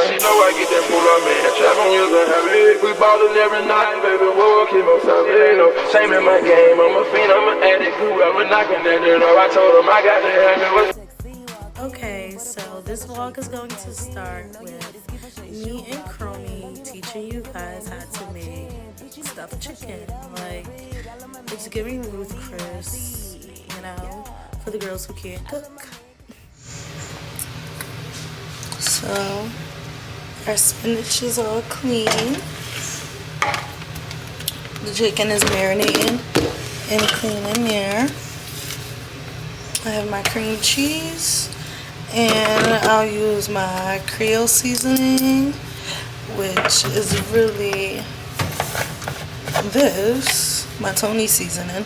She know I get that pull up, man. Trap on you, heavy. We ballin' every night, baby. Whoa, keep on selling. Same in my game. I'm a fiend, I'm an addict. Whoever knocking at the door, I told him I got to have it. Okay, so this vlog is going to start with me and Chromie teaching you guys how to make stuffed chicken. Like, it's giving Ruth Chris, you know, for the girls who can't cook. So, our spinach is all clean. The chicken is marinating and clean in there. I have my cream cheese. And I'll use my Creole seasoning, which is really this, my Tony seasoning.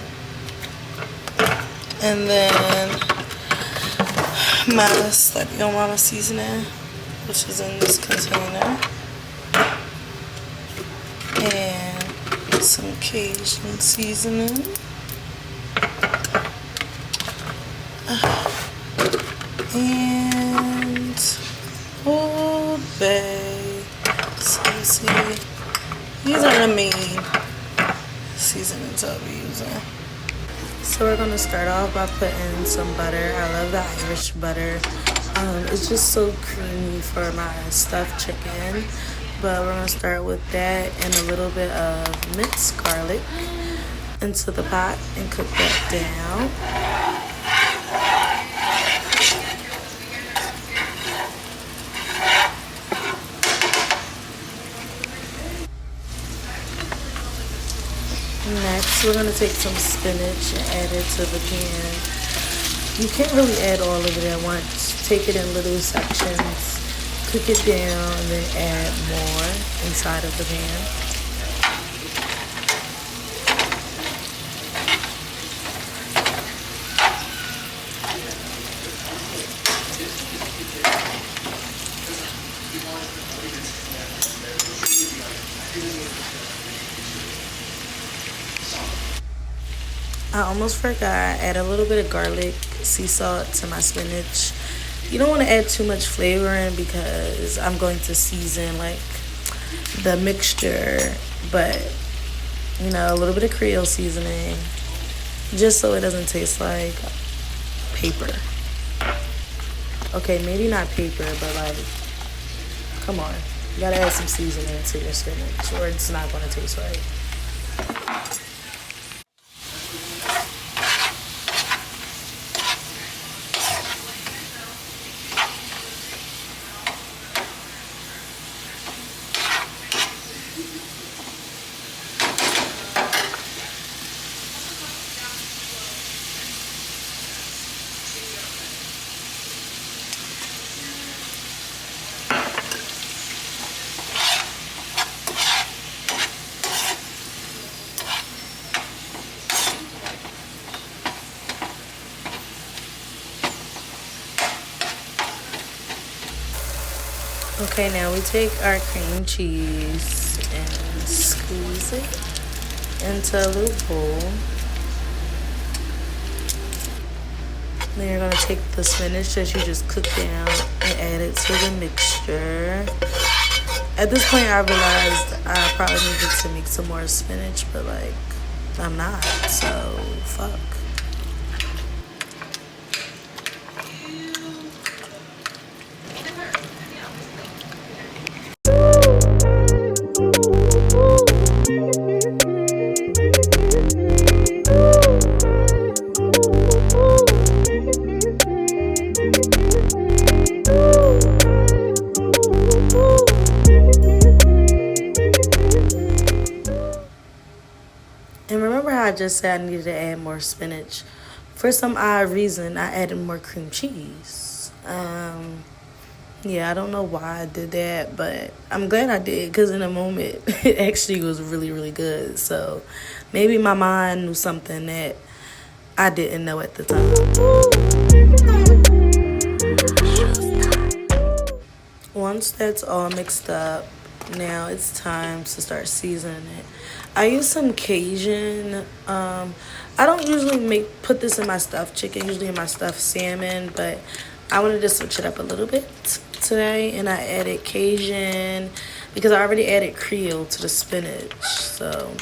And then my Sleepy Mama seasoning, which is in this container. And some Cajun seasoning. And Old Bay. So you see, these are the main seasonings I'll be using. So we're gonna start off by putting some butter. I love the Irish butter. It's just so creamy for my stuffed chicken. But we're gonna start with that and a little bit of minced garlic into the pot and cook that down. Next, we're going to take some spinach and add it to the pan. You can't really add all of it at once. Take it in little sections, cook it down, and then add more inside of the pan. I almost forgot, add a little bit of garlic, sea salt to my spinach. You don't want to add too much flavor in because I'm going to season like the mixture, but you know, a little bit of Creole seasoning just so it doesn't taste like paper. Okay, maybe not paper, but like, come on, you gotta add some seasoning to your spinach or it's not going to taste right. Okay, now we take our cream cheese and squeeze it into a little bowl. Then you're going to take the spinach that you just cooked down and add it to the mixture. At this point, I realized I probably needed to make some more spinach, but like, I'm not, so fuck. And remember how I just said I needed to add more spinach? For some odd reason, I added more cream cheese. Yeah, I don't know why I did that, but I'm glad I did because in a moment, it actually was really, really good. So maybe my mind knew something that I didn't know at the time. Once that's all mixed up, now it's time to start seasoning it. I use some Cajun. I don't usually put this in my stuffed chicken, usually in my stuffed salmon, but I wanted to switch it up a little bit. today, and I added Cajun because I already added Creole to the spinach. So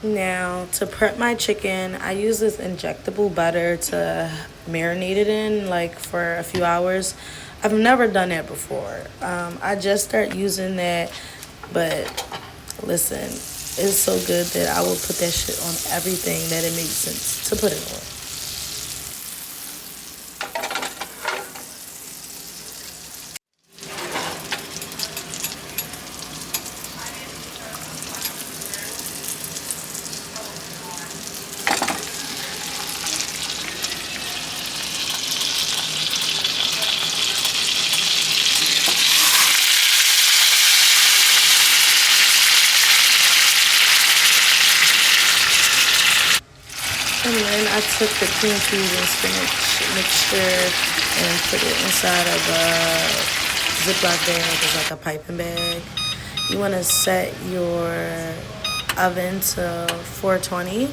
now to prep my chicken, I use this injectable butter to marinate it in like for a few hours. I've never done that before. I just start using that, but listen, it's so good that I will put that shit on everything that it makes sense to put it on. And then I took the cream cheese and spinach mixture and put it inside of a Ziploc bag. It's like a piping bag. You want to set your oven to 420.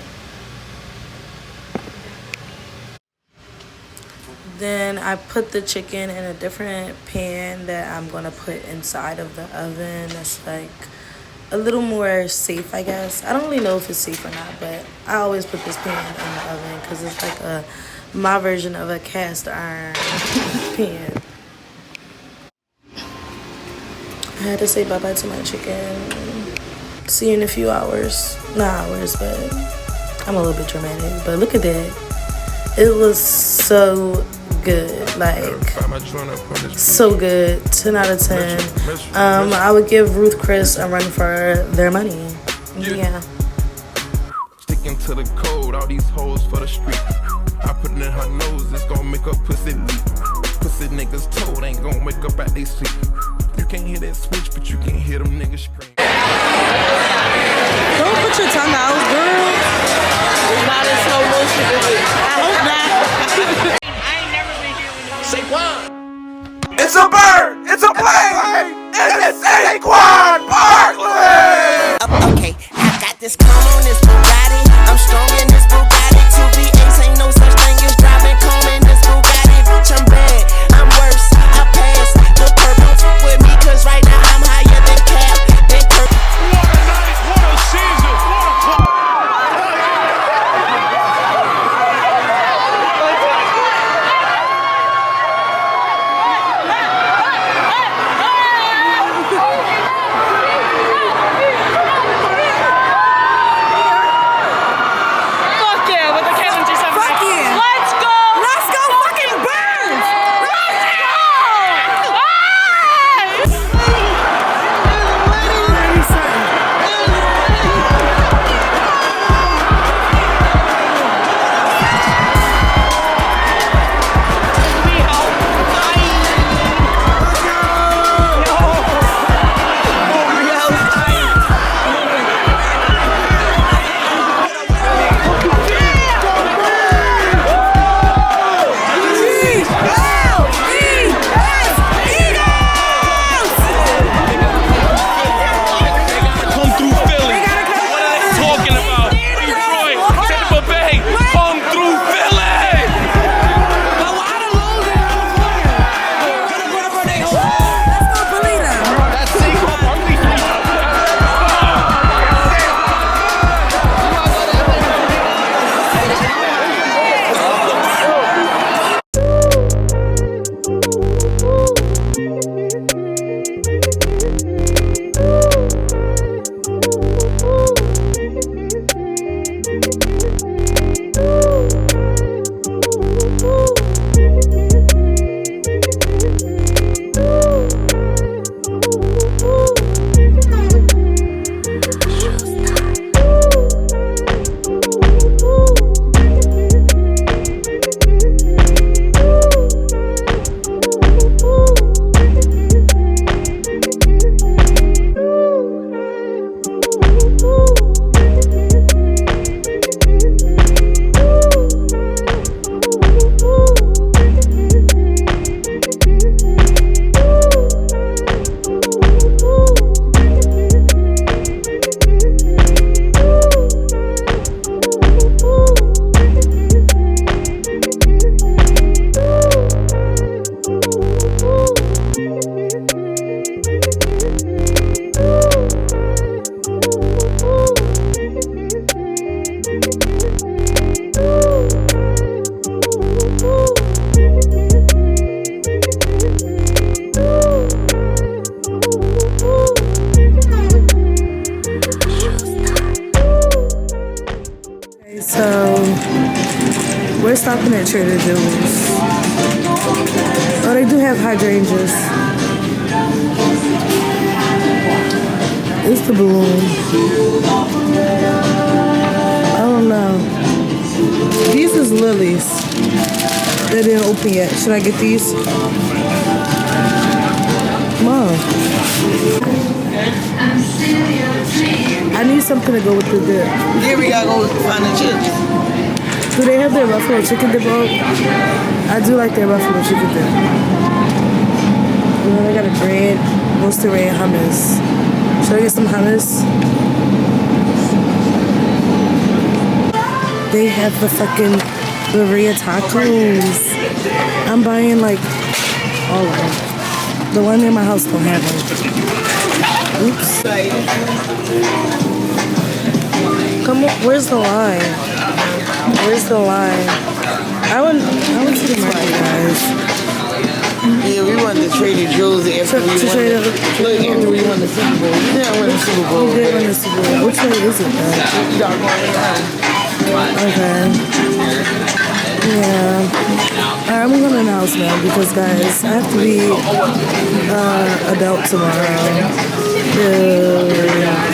Then I put the chicken in a different pan that I'm going to put inside of the oven. That's like a little more safe, I guess. I don't really know if it's safe or not, but I always put this pan in the oven because it's like my version of a cast iron pan. I had to say bye-bye to my chicken. See you in a few hours. Not hours, but I'm a little bit dramatic. But look at that. It was so good. Like, so good. 10 out of 10. I would give Ruth Chris a run for their money. Yeah. Sticking to the code, all these hoes for the street. I put it in her nose, it's gonna make her pussy leak. Pussy niggas told ain't gonna wake up at they sleep. You can't hear that switch, but you can hear them niggas scream. Don't put your tongue out, girl. It's not in slow motion, is it? I hope not. Saquon! It's a bird! It's a plane! And it's Saquon Barkley! Okay, I got this calm on this Bugatti. I'm strong in this Bugatti. 2V8 ain't no such thing as driving calm in this Bugatti. Bitch, I'm bad, I'm worse, I pass. The purple with me, cause right now I'm higher than Cap. Then shopping at Trader Joe's. Oh, they do have hydrangeas. It's the balloon. I don't know. These is lilies. They didn't open yet. Should I get these? Mom. I need something to go with the dip. Here we gotta go find the chips. Do they have their buffalo chicken dip out? I do like their buffalo chicken dip. And then I got a bread, roasted red hummus. Should I get some hummus? They have the fucking birria tacos. I'm buying like all of them. The one in my house don't have them. Oops. Come on, where's the line? Where's the line? I went to the market, guys. Yeah, we won the Trader Joe's after we won the Super Bowl. You didn't win the Super Bowl. We did win the Super Bowl. Which way is it, though? Y'all going around. Okay. Yeah. Alright, I'm gonna announce now because, guys, I have to be adult tomorrow. Yeah.